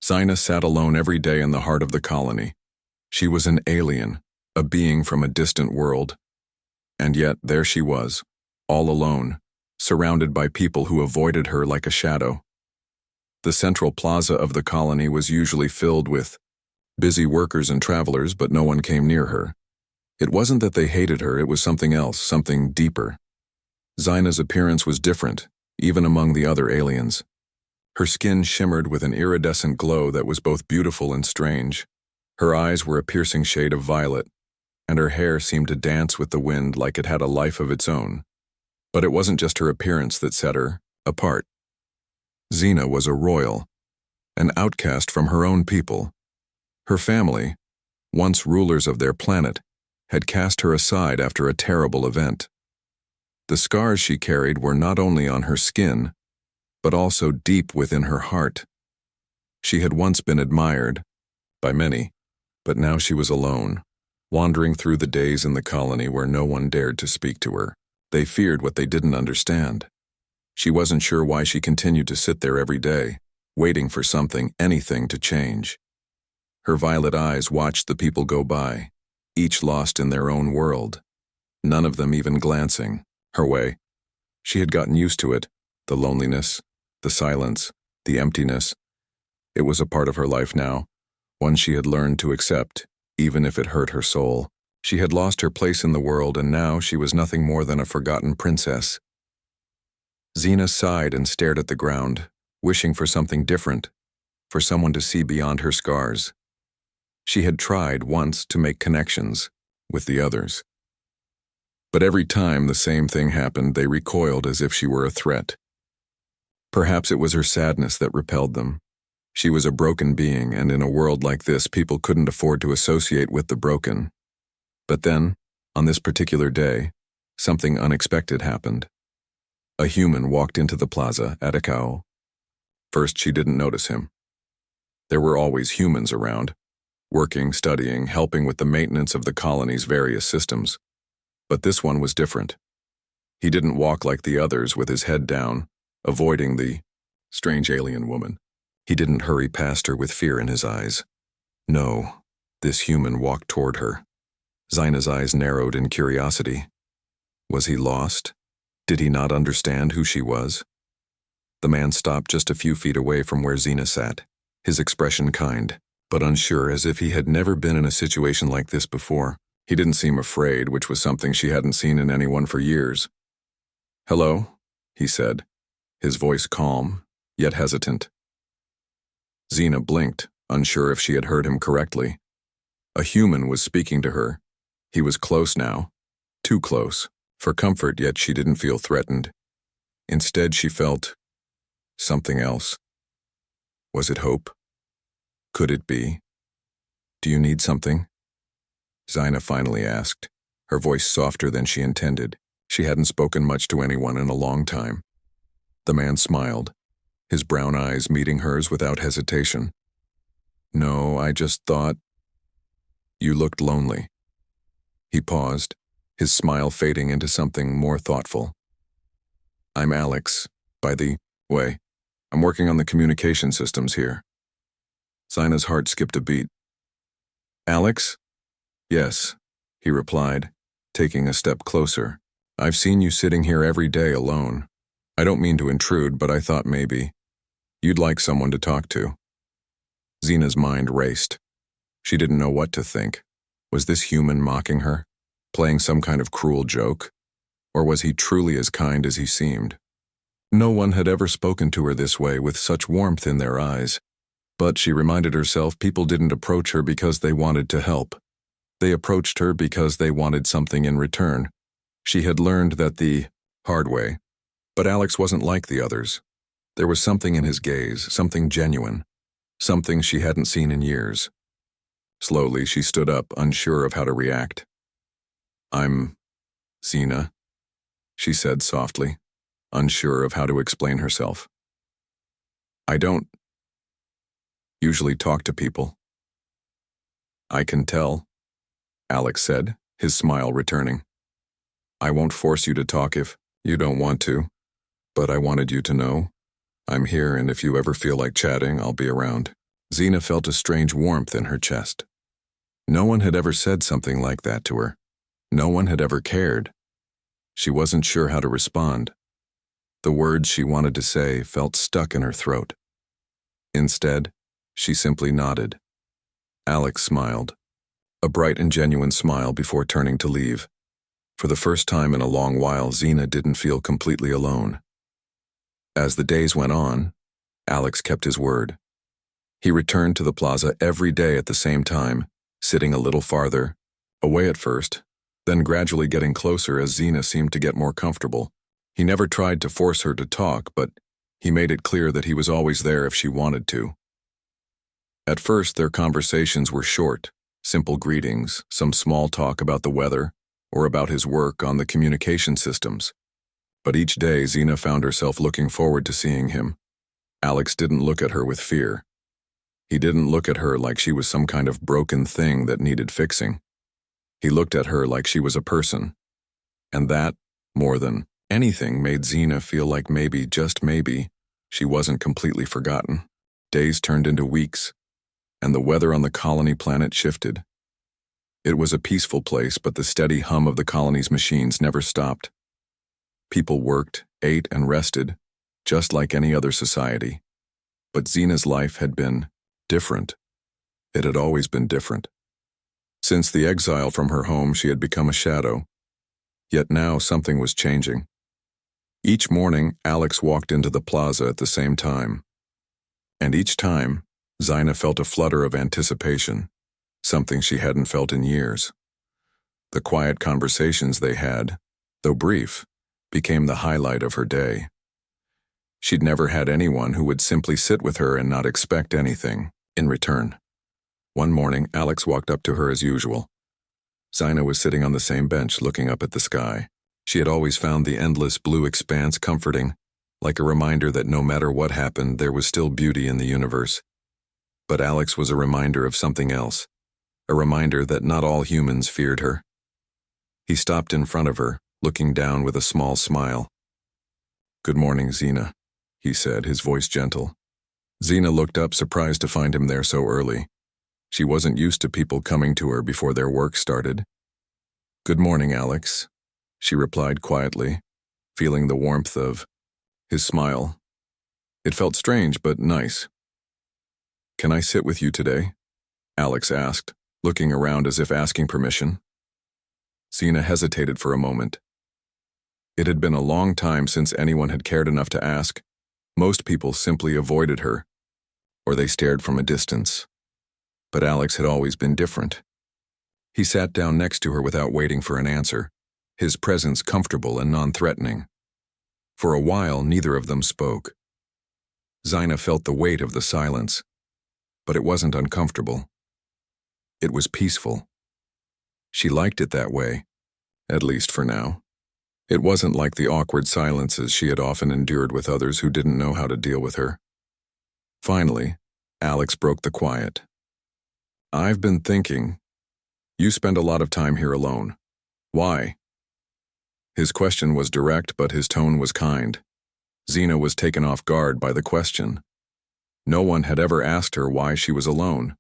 Zina sat alone every day in the heart of the colony. She was an alien, a being from a distant world. And yet there she was, all alone, surrounded by people who avoided her like a shadow. The central plaza of the colony was usually filled with busy workers and travelers, but no one came near her. It wasn't that they hated her, it was something else, something deeper. Zina's appearance was different, even among the other aliens. Her skin shimmered with an iridescent glow that was both beautiful and strange. Her eyes were a piercing shade of violet, and her hair seemed to dance with the wind like it had a life of its own. But it wasn't just her appearance that set her apart. Zina was a royal, an outcast from her own people. Her family, once rulers of their planet, had cast her aside after a terrible event. The scars she carried were not only on her skin, but also deep within her heart. She had once been admired by many, but now she was alone, wandering through the days in the colony where no one dared to speak to her. They feared what they didn't understand. She wasn't sure why she continued to sit there every day, waiting for something, anything to change. Her violet eyes watched the people go by, each lost in their own world, none of them even glancing her way. She had gotten used to it, the loneliness, the silence, the emptiness. It was a part of her life now, one she had learned to accept, even if it hurt her soul. She had lost her place in the world, and now she was nothing more than a forgotten princess. Zina sighed and stared at the ground, wishing for something different, for someone to see beyond her scars. She had tried once to make connections with the others. But every time the same thing happened, they recoiled as if she were a threat. Perhaps it was her sadness that repelled them. She was a broken being, and in a world like this, people couldn't afford to associate with the broken. But then, on this particular day, something unexpected happened. A human walked into the plaza at Akao. First, she didn't notice him. There were always humans around, working, studying, helping with the maintenance of the colony's various systems. But this one was different. He didn't walk like the others with his head down, avoiding the strange alien woman. He didn't hurry past her with fear in his eyes. No, this human walked toward her. Zina's eyes narrowed in curiosity. Was he lost? Did he not understand who she was? The man stopped just a few feet away from where Zina sat, his expression kind, but unsure, as if he had never been in a situation like this before. He didn't seem afraid, which was something she hadn't seen in anyone for years. "Hello," he said, his voice calm, yet hesitant. Zina blinked, unsure if she had heard him correctly. A human was speaking to her. He was close now, too close, for comfort, yet she didn't feel threatened. Instead, she felt something else. Was it hope? Could it be? "Do you need something?" Zina finally asked, her voice softer than she intended. She hadn't spoken much to anyone in a long time. The man smiled, his brown eyes meeting hers without hesitation. "No, I just thought you looked lonely." He paused, his smile fading into something more thoughtful. "I'm Alex, by the way. I'm working on the communication systems here." Zina's heart skipped a beat. "Alex?" "Yes," he replied, taking a step closer. "I've seen you sitting here every day alone. I don't mean to intrude, but I thought maybe you'd like someone to talk to." Zina's mind raced. She didn't know what to think. Was this human mocking her, playing some kind of cruel joke? Or was he truly as kind as he seemed? No one had ever spoken to her this way, with such warmth in their eyes. But she reminded herself people didn't approach her because they wanted to help. They approached her because they wanted something in return. She had learned that the hard way. But Alex wasn't like the others. There was something in his gaze, something genuine, something she hadn't seen in years. Slowly, she stood up, unsure of how to react. "I'm Zina," she said softly, unsure of how to explain herself. "I don't usually talk to people." "I can tell," Alex said, his smile returning. "I won't force you to talk if you don't want to, but I wanted you to know I'm here, and if you ever feel like chatting, I'll be around." Xena felt a strange warmth in her chest. No one had ever said something like that to her. No one had ever cared. She wasn't sure how to respond. The words she wanted to say felt stuck in her throat. Instead, she simply nodded. Alex smiled, a bright and genuine smile before turning to leave. For the first time in a long while, Xena didn't feel completely alone. As the days went on, Alex kept his word. He returned to the plaza every day at the same time, sitting a little farther, away at first, then gradually getting closer as Xena seemed to get more comfortable. He never tried to force her to talk, but he made it clear that he was always there if she wanted to. At first, their conversations were short, simple greetings, some small talk about the weather, or about his work on the communication systems. But each day, Xena found herself looking forward to seeing him. Alex didn't look at her with fear. He didn't look at her like she was some kind of broken thing that needed fixing. He looked at her like she was a person. And that, more than anything, made Xena feel like maybe, just maybe, she wasn't completely forgotten. Days turned into weeks, and the weather on the colony planet shifted. It was a peaceful place, but the steady hum of the colony's machines never stopped. People worked, ate, and rested, just like any other society. But Xena's life had been different. It had always been different. Since the exile from her home, she had become a shadow. Yet now something was changing. Each morning, Alex walked into the plaza at the same time. And each time, Xena felt a flutter of anticipation, something she hadn't felt in years. The quiet conversations they had, though brief, became the highlight of her day. She'd never had anyone who would simply sit with her and not expect anything in return. One morning, Alex walked up to her as usual. Xena was sitting on the same bench looking up at the sky. She had always found the endless blue expanse comforting, like a reminder that no matter what happened, there was still beauty in the universe. But Alex was a reminder of something else, a reminder that not all humans feared her. He stopped in front of her, looking down with a small smile. "Good morning, Xena," he said, his voice gentle. Xena looked up, surprised to find him there so early. She wasn't used to people coming to her before their work started. "Good morning, Alex," she replied quietly, feeling the warmth of his smile. It felt strange but nice. "Can I sit with you today?" Alex asked, looking around as if asking permission. Xena hesitated for a moment. It had been a long time since anyone had cared enough to ask. Most people simply avoided her, or they stared from a distance. But Alex had always been different. He sat down next to her without waiting for an answer, his presence comfortable and non-threatening. For a while, neither of them spoke. Xena felt the weight of the silence, but it wasn't uncomfortable. It was peaceful. She liked it that way, at least for now. It wasn't like the awkward silences she had often endured with others who didn't know how to deal with her. Finally, Alex broke the quiet. "I've been thinking. You spend a lot of time here alone. Why?" His question was direct, but his tone was kind. Xena was taken off guard by the question. No one had ever asked her why she was alone.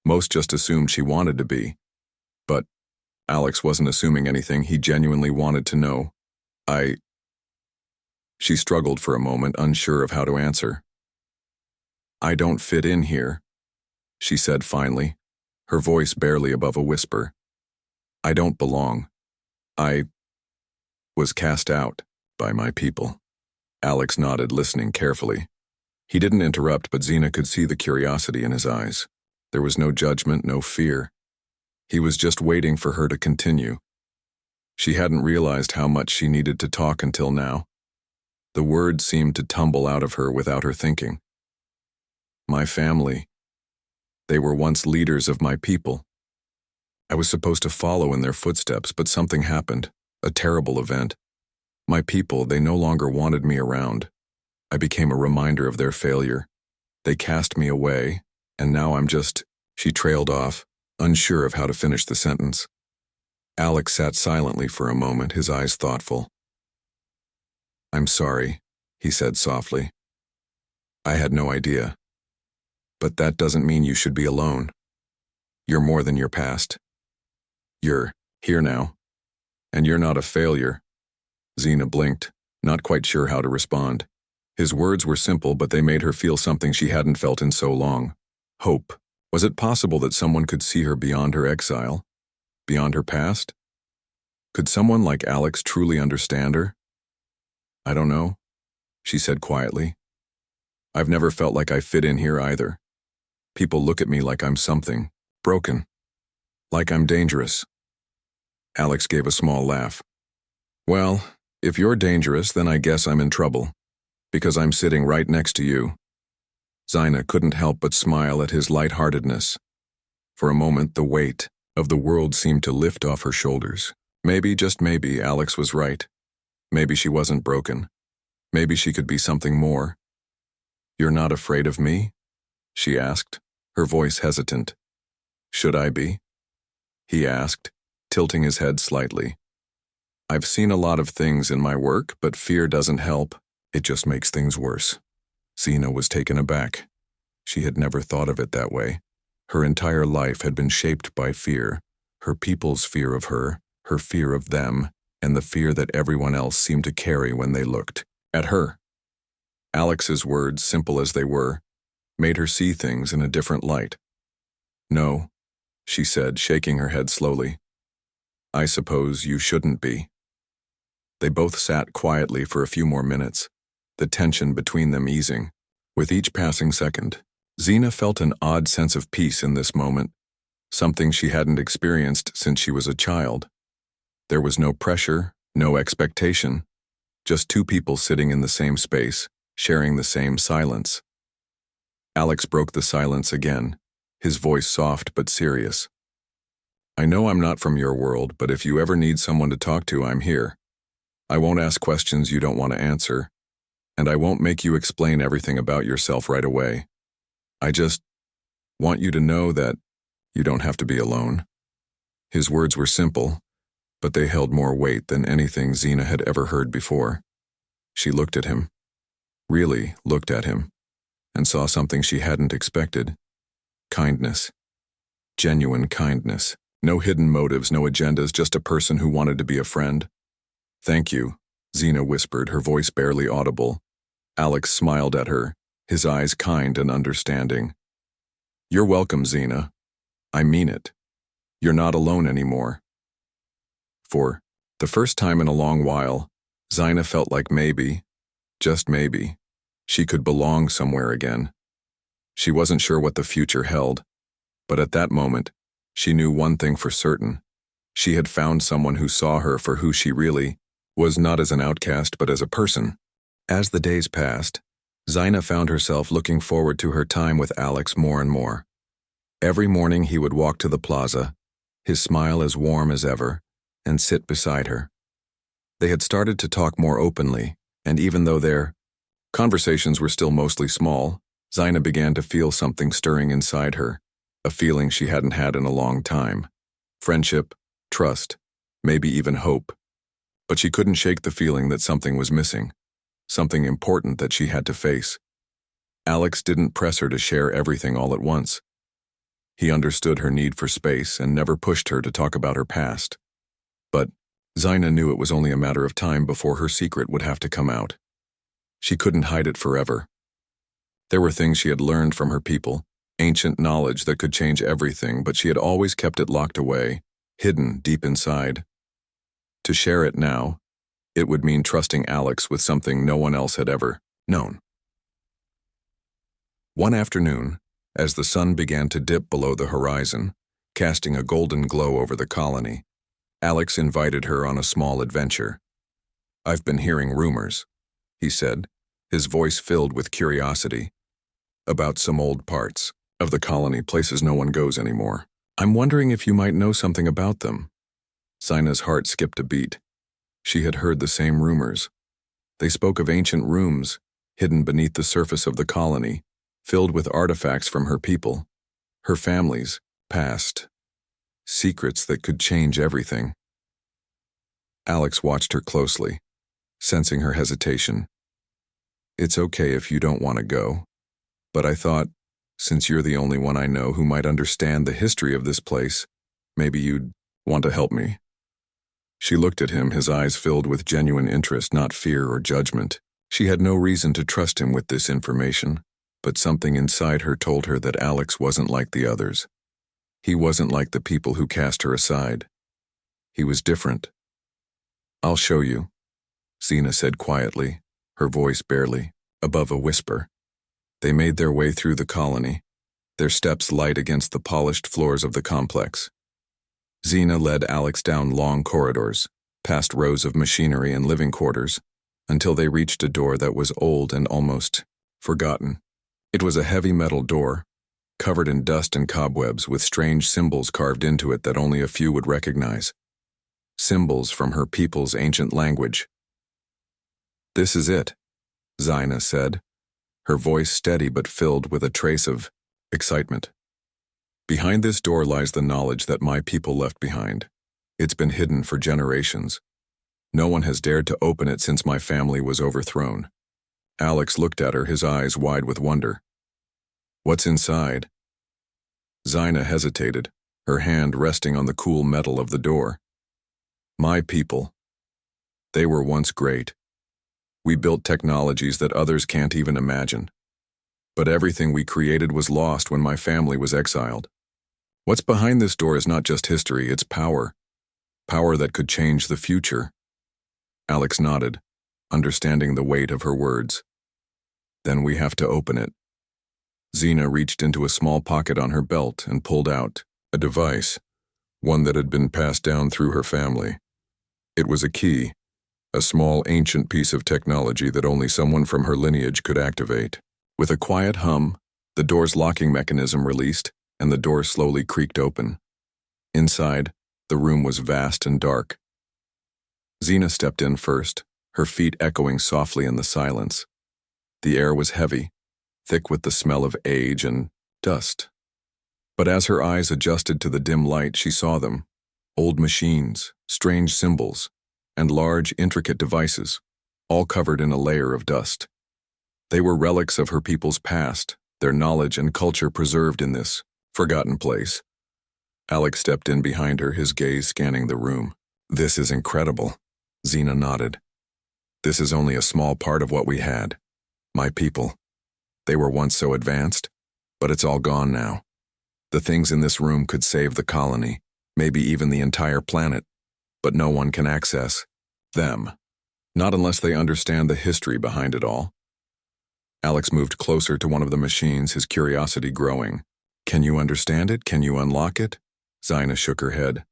Most just assumed she wanted to be. But Alex wasn't assuming anything. He genuinely wanted to know. She struggled for a moment, unsure of how to answer. "I don't fit in here," she said finally, her voice barely above a whisper. "I don't belong. I was cast out by my people." Alex nodded, listening carefully. He didn't interrupt, but Xena could see the curiosity in his eyes. There was no judgment, no fear. He was just waiting for her to continue. She hadn't realized how much she needed to talk until now. The words seemed to tumble out of her without her thinking. "My family. They were once leaders of my people. I was supposed to follow in their footsteps, but something happened, a terrible event. My people, they no longer wanted me around. I became a reminder of their failure. They cast me away, and now I'm just..." She trailed off, unsure of how to finish the sentence. Alex sat silently for a moment, his eyes thoughtful. "I'm sorry," he said softly. "I had no idea." But that doesn't mean you should be alone. You're more than your past. You're here now. And you're not a failure. Xena blinked, not quite sure how to respond. His words were simple, but they made her feel something she hadn't felt in so long. Hope. Was it possible that someone could see her beyond her exile? Beyond her past? Could someone like Alex truly understand her? I don't know, she said quietly. I've never felt like I fit in here either. People look at me like I'm something, broken. Like I'm dangerous. Alex gave a small laugh. Well, if you're dangerous, then I guess I'm in trouble. Because I'm sitting right next to you. Xena couldn't help but smile at his lightheartedness. For a moment, the weight of the world seemed to lift off her shoulders. Maybe, just maybe, Alex was right. Maybe she wasn't broken. Maybe she could be something more. You're not afraid of me? She asked, her voice hesitant. Should I be? He asked, tilting his head slightly. I've seen a lot of things in my work, but fear doesn't help. It just makes things worse. Xena was taken aback. She had never thought of it that way. Her entire life had been shaped by fear, her people's fear of her fear of them, and the fear that everyone else seemed to carry when they looked at her. Alex's words, simple as they were, made her see things in a different light. No, she said, shaking her head slowly. I suppose you shouldn't be. They both sat quietly for a few more minutes, the tension between them easing. With each passing second, Xena felt an odd sense of peace in this moment, something she hadn't experienced since she was a child. There was no pressure, no expectation, just two people sitting in the same space, sharing the same silence. Alex broke the silence again, his voice soft but serious. I know I'm not from your world, but if you ever need someone to talk to, I'm here. I won't ask questions you don't want to answer, and I won't make you explain everything about yourself right away. I just want you to know that you don't have to be alone. His words were simple, but they held more weight than anything Xena had ever heard before. She looked at him, really looked at him, and saw something she hadn't expected. Kindness. Genuine kindness. No hidden motives, no agendas, just a person who wanted to be a friend. Thank you, Xena whispered, her voice barely audible. Alex smiled at her, his eyes kind and understanding. You're welcome, Xena. I mean it. You're not alone anymore. For the first time in a long while, Xena felt like maybe, just maybe, she could belong somewhere again. She wasn't sure what the future held, but at that moment, she knew one thing for certain. She had found someone who saw her for who she really was, not as an outcast but as a person. As the days passed, Xena found herself looking forward to her time with Alex more and more. Every morning he would walk to the plaza, his smile as warm as ever, and sit beside her. They had started to talk more openly, and even though their conversations were still mostly small, Xena began to feel something stirring inside her, a feeling she hadn't had in a long time. Friendship, trust, maybe even hope. But she couldn't shake the feeling that something was missing, something important that she had to face. Alex didn't press her to share everything all at once. He understood her need for space and never pushed her to talk about her past. But Xena knew it was only a matter of time before her secret would have to come out. She couldn't hide it forever. There were things she had learned from her people, ancient knowledge that could change everything, but she had always kept it locked away, hidden deep inside. To share it now, it would mean trusting Alex with something no one else had ever known. One afternoon, as the sun began to dip below the horizon, casting a golden glow over the colony, Alex invited her on a small adventure. I've been hearing rumors, he said, his voice filled with curiosity, about some old parts of the colony, places no one goes anymore. I'm wondering if you might know something about them. Xena's heart skipped a beat. She had heard the same rumors. They spoke of ancient rooms, hidden beneath the surface of the colony, filled with artifacts from her people, her family's past, secrets that could change everything. Alex watched her closely, sensing her hesitation. It's okay if you don't want to go, but I thought Since you're the only one I know who might understand the history of this place, maybe you'd want to help me." She looked at him, his eyes filled with genuine interest, not fear or judgment. She had no reason to trust him with this information, but something inside her told her that Alex wasn't like the others. He wasn't like the people who cast her aside. He was different. "I'll show you," Zena said quietly, her voice barely above a whisper. They made their way through the colony, their steps light against the polished floors of the complex. Zena led Alex down long corridors, past rows of machinery and living quarters, until they reached a door that was old and almost forgotten. It was a heavy metal door, covered in dust and cobwebs, with strange symbols carved into it that only a few would recognize. Symbols from her people's ancient language. "This is it," Zena said, her voice steady but filled with a trace of excitement. "Behind this door lies the knowledge that my people left behind. It's been hidden for generations. No one has dared to open it since my family was overthrown." Alex looked at her, his eyes wide with wonder. "What's inside?" Zena hesitated, her hand resting on the cool metal of the door. "My people. They were once great. We built technologies that others can't even imagine. But everything we created was lost when my family was exiled. What's behind this door is not just history, it's power. Power that could change the future." Alex nodded, understanding the weight of her words. "Then we have to open it." Zena reached into a small pocket on her belt and pulled out a device, one that had been passed down through her family. It was a key, a small ancient piece of technology that only someone from her lineage could activate. With a quiet hum, the door's locking mechanism released, and the door slowly creaked open. Inside, the room was vast and dark. Zena stepped in first, her feet echoing softly in the silence. The air was heavy, thick with the smell of age and dust. But as her eyes adjusted to the dim light, she saw them: old machines, strange symbols, and large, intricate devices, all covered in a layer of dust. They were relics of her people's past, their knowledge and culture preserved in this forgotten place. Alex stepped in behind her, his gaze scanning the room. "This is incredible," Zena nodded. "This is only a small part of what we had. My people. They were once so advanced, but it's all gone now. The things in this room could save the colony, maybe even the entire planet, but no one can access them. Not unless they understand the history behind it all." Alex moved closer to one of the machines, his curiosity growing. "Can you understand it? Can you unlock it?" Zena shook her head.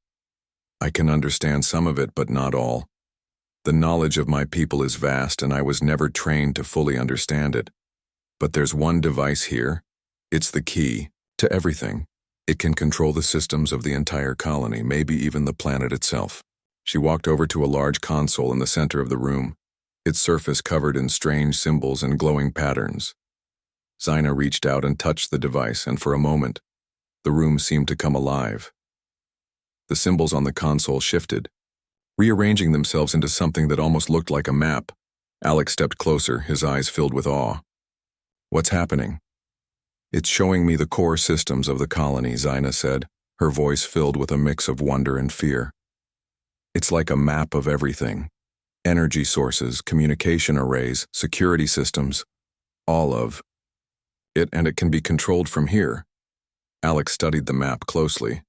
"I can understand some of it, but not all. The knowledge of my people is vast, and I was never trained to fully understand it. But there's one device here. It's the key to everything. It can control the systems of the entire colony, maybe even the planet itself." She walked over to a large console in the center of the room, its surface covered in strange symbols and glowing patterns. Zena reached out and touched the device, and for a moment, the room seemed to come alive. The symbols on the console shifted, rearranging themselves into something that almost looked like a map. Alex stepped closer, his eyes filled with awe. "What's happening?" "It's showing me the core systems of the colony," Zena said, her voice filled with a mix of wonder and fear. "It's like a map of everything. Energy sources, communication arrays, security systems, all of it, and it can be controlled from here." Alex studied the map closely.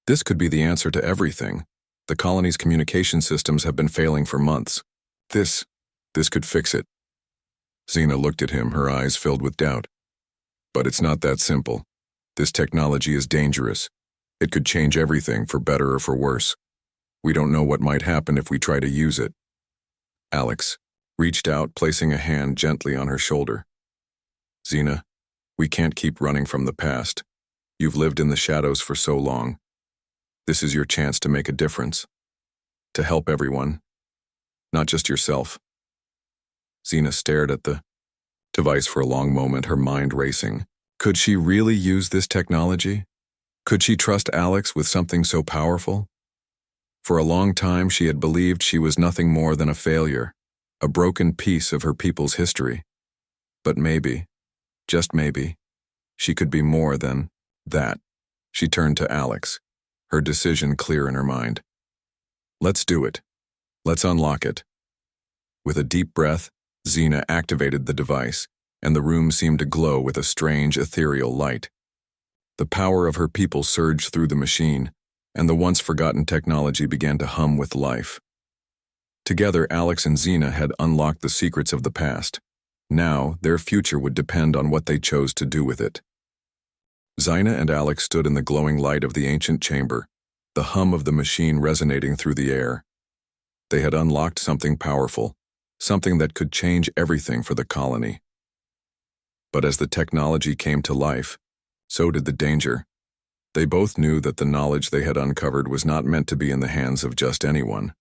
This could be the answer to everything. The colony's communication systems have been failing for months. This could fix it. Zena looked at him, her eyes filled with doubt. "But it's not that simple. This technology is dangerous. It could change everything, for better or for worse. We don't know what might happen if we try to use it." Alex reached out, placing a hand gently on her shoulder. "Zena, we can't keep running from the past. You've lived in the shadows for so long. This is your chance to make a difference. To help everyone, not just yourself." Zena stared at the device for a long moment, her mind racing. Could she really use this technology? Could she trust Alex with something so powerful? For a long time, she had believed she was nothing more than a failure, a broken piece of her people's history. But maybe, just maybe, She could be more than that. She turned to Alex, her decision clear in her mind. Let's do it. Let's unlock it. With a deep breath, Xena activated the device, and the room seemed to glow with a strange, ethereal light. The power of her people surged through the machine, and the once-forgotten technology began to hum with life. Together, Alex and Xena had unlocked the secrets of the past. Now, their future would depend on what they chose to do with it. Xena and Alex stood in the glowing light of the ancient chamber, the hum of the machine resonating through the air. They had unlocked something powerful, something that could change everything for the colony. But as the technology came to life, so did the danger. They both knew that the knowledge they had uncovered was not meant to be in the hands of just anyone.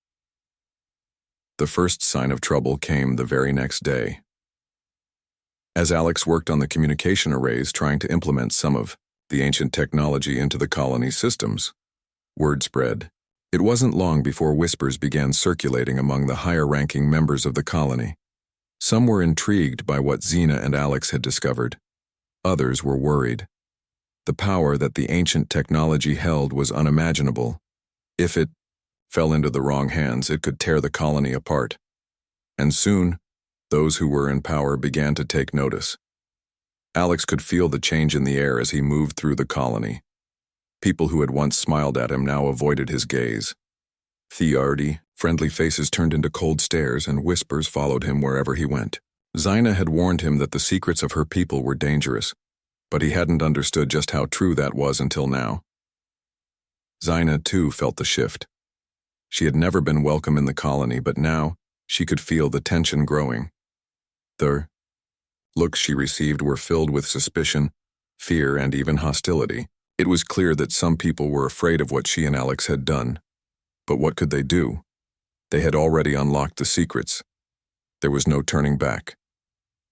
The first sign of trouble came the very next day. As Alex worked on the communication arrays trying to implement some of the ancient technology into the colony's systems, word spread. It wasn't long before whispers began circulating among the higher-ranking members of the colony. Some were intrigued by what Xena and Alex had discovered. Others were worried. The power that the ancient technology held was unimaginable. If it fell into the wrong hands, it could tear the colony apart. And soon, those who were in power began to take notice. Alex could feel the change in the air as he moved through the colony. People who had once smiled at him now avoided his gaze. Friendly faces turned into cold stares, and whispers followed him wherever he went. Xena had warned him that the secrets of her people were dangerous, but he hadn't understood just how true that was until now. Xena, too, felt the shift. She had never been welcome in the colony, but now she could feel the tension growing. The looks she received were filled with suspicion, fear, and even hostility. It was clear that some people were afraid of what she and Alex had done. But what could they do? They had already unlocked the secrets. There was no turning back.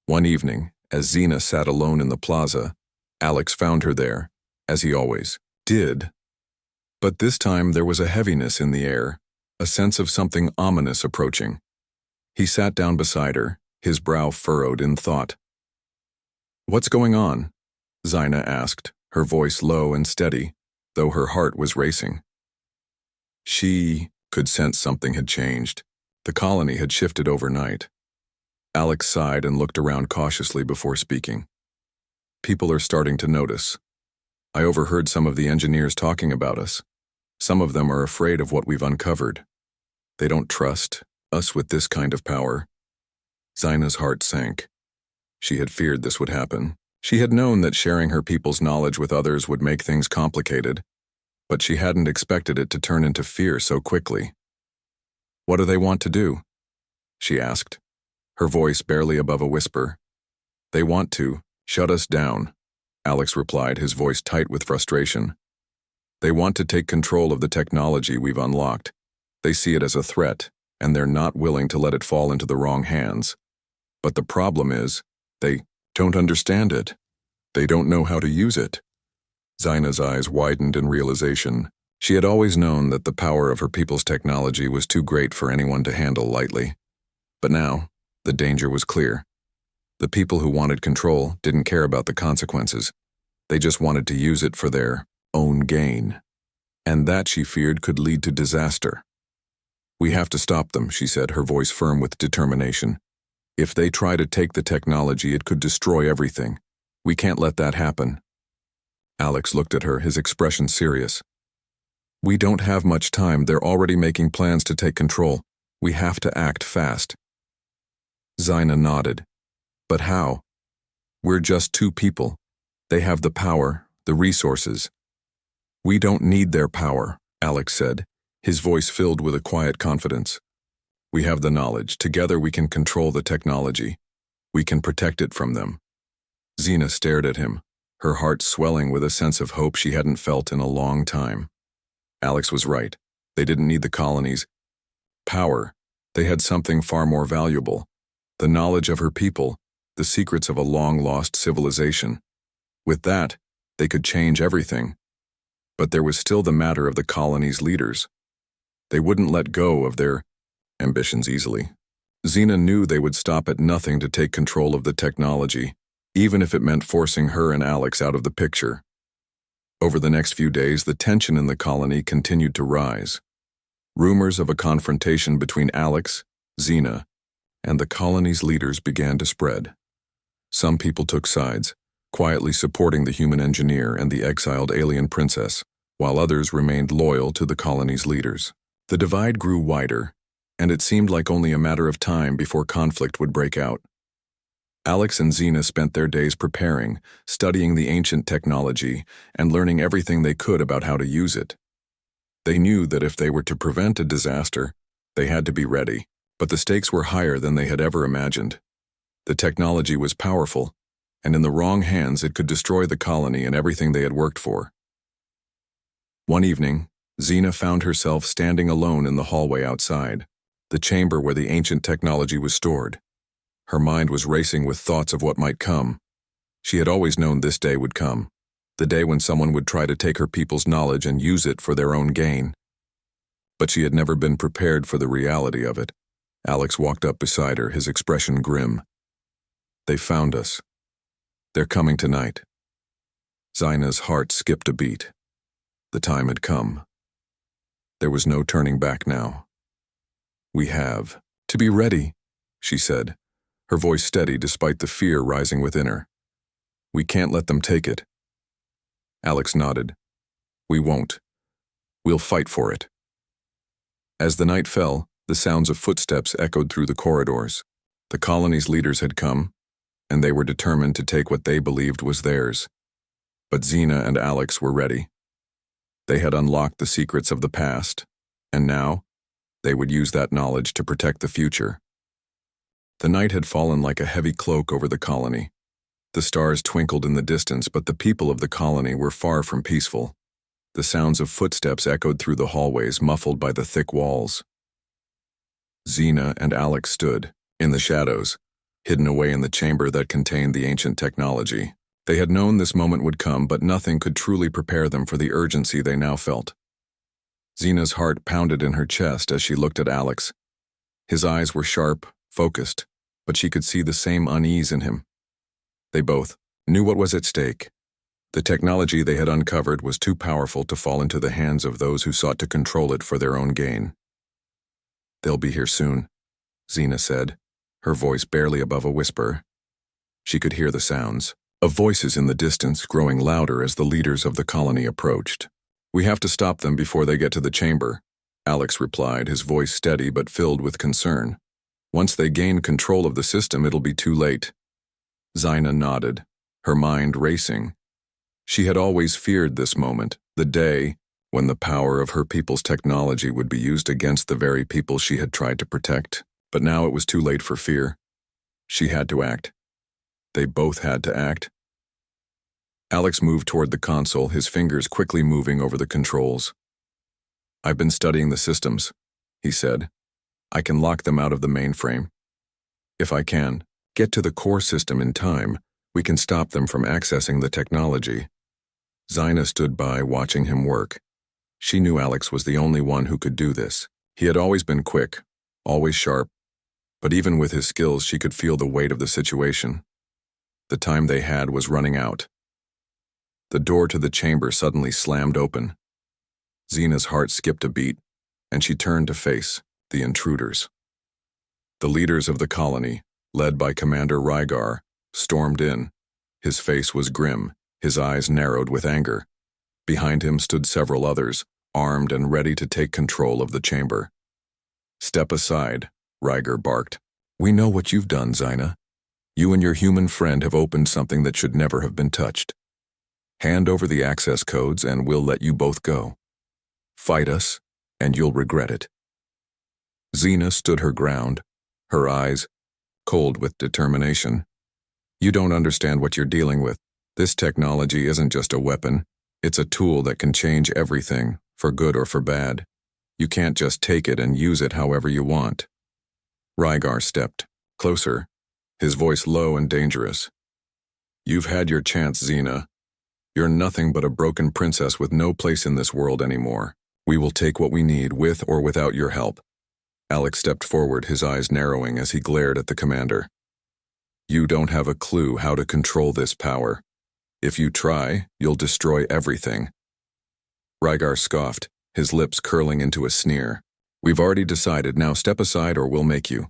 One evening, as Xena sat alone in the plaza, Alex found her there, as he always did. But this time there was a heaviness in the air, a sense of something ominous approaching. He sat down beside her, his brow furrowed in thought. "What's going on?" Xena asked, her voice low and steady, though her heart was racing. She could sense something had changed. The colony had shifted overnight. Alex sighed and looked around cautiously before speaking. "People are starting to notice. I overheard some of the engineers talking about us. Some of them are afraid of what we've uncovered. They don't trust us with this kind of power." Xena's heart sank. She had feared this would happen. She had known that sharing her people's knowledge with others would make things complicated, but she hadn't expected it to turn into fear so quickly. "What do they want to do?" she asked, her voice barely above a whisper. "They want to shut us down," Alex replied, his voice tight with frustration. "They want to take control of the technology we've unlocked. They see it as a threat, and they're not willing to let it fall into the wrong hands. But the problem is, they don't understand it. They don't know how to use it." Xena's eyes widened in realization. She had always known that the power of her people's technology was too great for anyone to handle lightly. But now, the danger was clear. The people who wanted control didn't care about the consequences. They just wanted to use it for their own gain. And that, she feared, could lead to disaster. "We have to stop them," she said, her voice firm with determination. "If they try to take the technology, it could destroy everything. We can't let that happen." Alex looked at her, his expression serious. "We don't have much time. They're already making plans to take control. We have to act fast." Xena nodded. "But how? We're just two people. They have the power, the resources." "We don't need their power," Alex said, his voice filled with a quiet confidence. "We have the knowledge. Together we can control the technology. We can protect it from them." Xena stared at him, her heart swelling with a sense of hope she hadn't felt in a long time. Alex was right. They didn't need the colony's power. They had something far more valuable. The knowledge of her people, the secrets of a long-lost civilization. With that, they could change everything. But there was still the matter of the colony's leaders. They wouldn't let go of their ambitions easily. Xena knew they would stop at nothing to take control of the technology. even if it meant forcing her and Alex out of the picture. Over the next few days, the tension in the colony continued to rise. Rumors of a confrontation between Alex, Xena, and the colony's leaders began to spread. Some people took sides, quietly supporting the human engineer and the exiled alien princess, while others remained loyal to the colony's leaders. The divide grew wider, and it seemed like only a matter of time before conflict would break out. Alex and Xena spent their days preparing, studying the ancient technology, and learning everything they could about how to use it. They knew that if they were to prevent a disaster, they had to be ready, but the stakes were higher than they had ever imagined. The technology was powerful, and in the wrong hands it could destroy the colony and everything they had worked for. One evening, Xena found herself standing alone in the hallway outside, the chamber where the ancient technology was stored. Her mind was racing with thoughts of what might come. She had always known this day would come, the day when someone would try to take her people's knowledge and use it for their own gain. But she had never been prepared for the reality of it. Alex walked up beside her, his expression grim. "They found us. They're coming tonight." Xena's heart skipped a beat. The time had come. There was no turning back now. "We have to be ready," she said, her voice steady despite the fear rising within her. "We can't let them take it." Alex nodded. "We won't. We'll fight for it." As the night fell, the sounds of footsteps echoed through the corridors. The colony's leaders had come, and they were determined to take what they believed was theirs. But Xena and Alex were ready. They had unlocked the secrets of the past, and now they would use that knowledge to protect the future. The night had fallen like a heavy cloak over the colony. The stars twinkled in the distance, but the people of the colony were far from peaceful. The sounds of footsteps echoed through the hallways, muffled by the thick walls. Xena and Alex stood, in the shadows, hidden away in the chamber that contained the ancient technology. They had known this moment would come, but nothing could truly prepare them for the urgency they now felt. Xena's heart pounded in her chest as she looked at Alex. His eyes were sharp, focused, but she could see the same unease in him. They both knew what was at stake. The technology they had uncovered was too powerful to fall into the hands of those who sought to control it for their own gain. "They'll be here soon," Xena said, her voice barely above a whisper. She could hear the sounds of voices in the distance growing louder as the leaders of the colony approached. "We have to stop them before they get to the chamber," Alex replied, his voice steady but filled with concern. "Once they gain control of the system, it'll be too late." Xena nodded, her mind racing. She had always feared this moment, the day when the power of her people's technology would be used against the very people she had tried to protect. But now it was too late for fear. She had to act. They both had to act. Alex moved toward the console, his fingers quickly moving over the controls. "I've been studying the systems," he said. "I can lock them out of the mainframe. If I can get to the core system in time, we can stop them from accessing the technology." Xena stood by, watching him work. She knew Alex was the only one who could do this. He had always been quick, always sharp, but even with his skills she could feel the weight of the situation. The time they had was running out. The door to the chamber suddenly slammed open. Xena's heart skipped a beat, and she turned to face the intruders. The leaders of the colony, led by Commander Rygar, stormed in. His face was grim, his eyes narrowed with anger. Behind him stood several others, armed and ready to take control of the chamber. "Step aside," Rygar barked. "We know what you've done, Xena. You and your human friend have opened something that should never have been touched. Hand over the access codes and we'll let you both go. Fight us, and you'll regret it." Xena stood her ground, her eyes cold with determination. "You don't understand what you're dealing with. This technology isn't just a weapon. It's a tool that can change everything, for good or for bad. You can't just take it and use it however you want." Rygar stepped closer, his voice low and dangerous. "You've had your chance, Xena. You're nothing but a broken princess with no place in this world anymore. We will take what we need with or without your help." Alex stepped forward, his eyes narrowing as he glared at the commander. You don't have a clue how to control this power. If you try, you'll destroy everything. Rygar scoffed, his lips curling into a sneer. We've already decided, now step aside or we'll make you.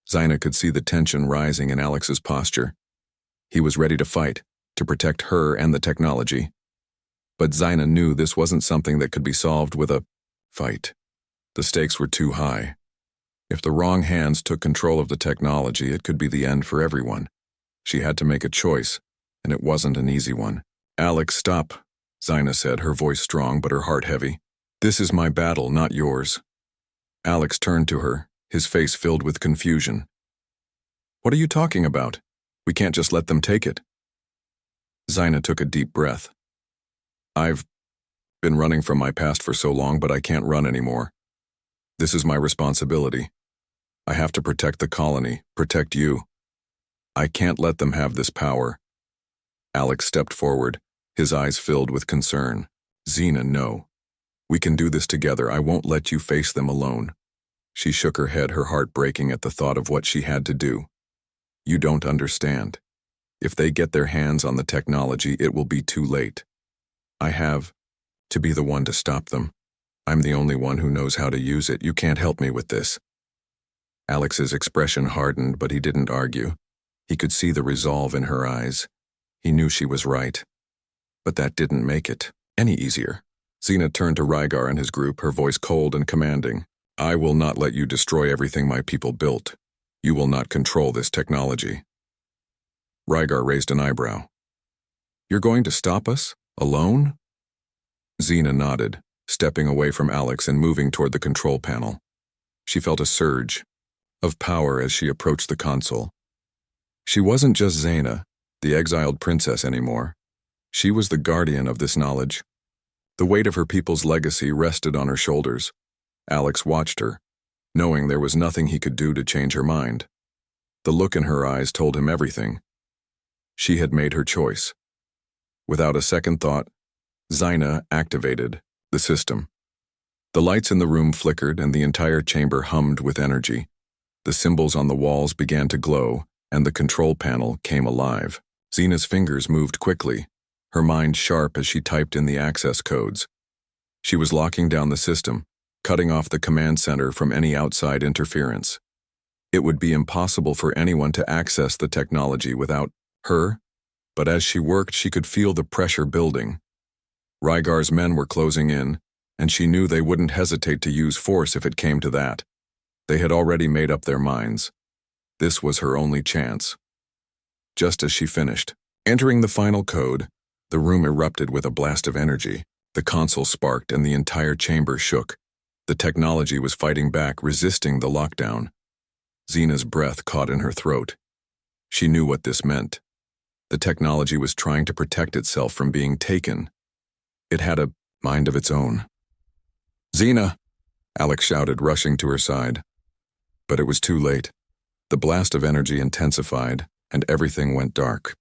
Xina could see the tension rising in Alex's posture. He was ready to fight, to protect her and the technology. But Xina knew this wasn't something that could be solved with a fight. The stakes were too high. If the wrong hands took control of the technology, it could be the end for everyone. She had to make a choice, and it wasn't an easy one. Alex, stop, Xina said, her voice strong but her heart heavy. This is my battle, not yours. Alex turned to her, his face filled with confusion. What are you talking about? We can't just let them take it. Xina took a deep breath. I've been running from my past for so long, but I can't run anymore. This is my responsibility. I have to protect the colony, protect you. I can't let them have this power. Alex stepped forward, his eyes filled with concern. Xina, no. We can do this together. I won't let you face them alone. She shook her head, her heart breaking at the thought of what she had to do. You don't understand. If they get their hands on the technology, it will be too late. I have to be the one to stop them. I'm the only one who knows how to use it. You can't help me with this. Alex's expression hardened, but he didn't argue. He could see the resolve in her eyes. He knew she was right. But that didn't make it any easier. Xina turned to Rygar and his group, her voice cold and commanding. I will not let you destroy everything my people built. You will not control this technology. Rygar raised an eyebrow. You're going to stop us? Alone? Xina nodded, stepping away from Alex and moving toward the control panel. She felt a surge of power as she approached the console. She wasn't just Xena, the exiled princess, anymore. She was the guardian of this knowledge. The weight of her people's legacy rested on her shoulders. Alex watched her, knowing there was nothing he could do to change her mind. The look in her eyes told him everything. She had made her choice. Without a second thought, Xina activated the system. The lights in the room flickered and the entire chamber hummed with energy. The symbols on the walls began to glow, and the control panel came alive. Xena's fingers moved quickly, her mind sharp as she typed in the access codes. She was locking down the system, cutting off the command center from any outside interference. It would be impossible for anyone to access the technology without her, but as she worked, she could feel the pressure building. Rygar's men were closing in, and she knew they wouldn't hesitate to use force if it came to that. They had already made up their minds. This was her only chance. Just as she finished, entering the final code, the room erupted with a blast of energy. The console sparked and the entire chamber shook. The technology was fighting back, resisting the lockdown. Xena's breath caught in her throat. She knew what this meant. The technology was trying to protect itself from being taken. It had a mind of its own. Xena! Alex shouted, rushing to her side. But it was too late. The blast of energy intensified, and everything went dark.